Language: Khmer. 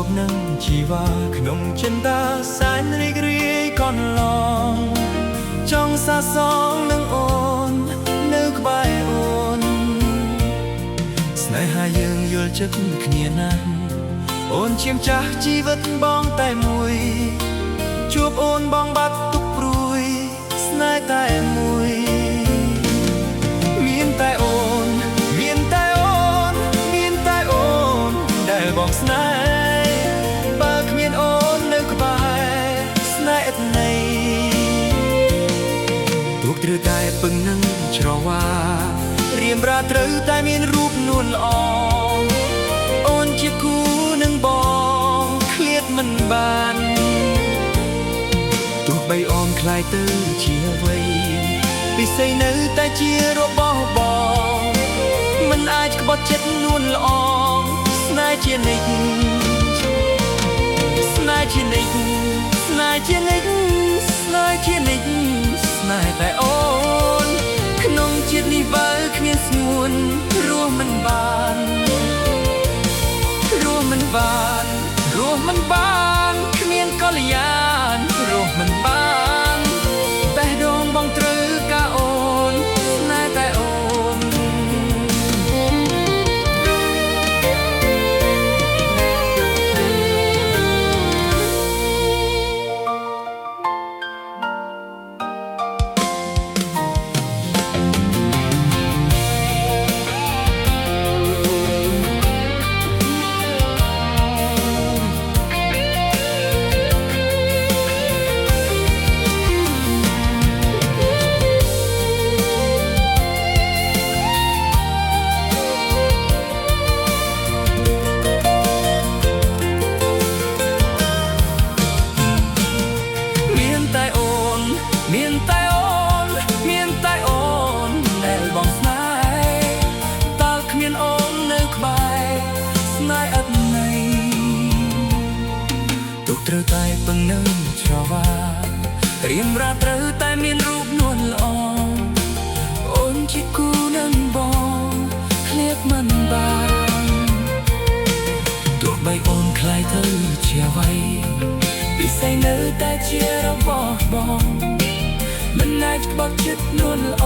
បនឹងជីវ៉ាក្នុងចិន្តាសែនរីករាយកនឡងចង់សាសងនឹងអូននៅក្បែរអូនស្នេហាយើងយល់ចិត្តគ្នាណាស់អូនជាម្ចាស់ជីវិតបងតែមួយជួបអូនបងបាត់ទុកព្រួយស្នេហ៍តែមួយមានតែអូនមានតែអូនមានតែអូនដែលបងស្នេហ៍បើគ្មានអូននៅក្បែរស្នេហ៍ឥតន័យទូកត្រូវតែពឹងនឹងច្រវារៀមរាត្រូវតែមានរូបនួនល្អអូនជាគូនឹងបងឃ្លាតមិនបានទោះបីអូនខ្លាយទៅជាអ្វីពិសេសនៅតែជារបស់បងមិនអាចក្បត់ចិត្តនួនល្អស្នេហ៍ជានិច្ចស្នេហ៍ជានិច្ចស្នេហ៍ជានិច្ចស្នេហ៍ជានិច្ចស្នេហ៍តែអូនក្នុងជាតិនេះបើគ្មានស្ងួនរស់មិនបានរស់មិនបានរស់មិនបានគ្មានកល្យានរស់មិនបានតែដងបងត្រូវការអូនស្នេហ៍តែអូនមានតែអូនមានតែអូនដែលបងស្នេហ៍តើគ្មានអូននៅក្បែរស្នេហ៍ឥតន័យទុកត្រូវតែពឹងនៅច្រវារៀមរាត្រូវតែមានរូបនួនល្អអូនជាគូនឹងបងឃ្លាតមិនបានទោះបីអូនខ្លាយទៅជាអ្វីពិសេសនៅតែជារបស់បងមិនអាចក្បត់ចិត្តនួនល្អ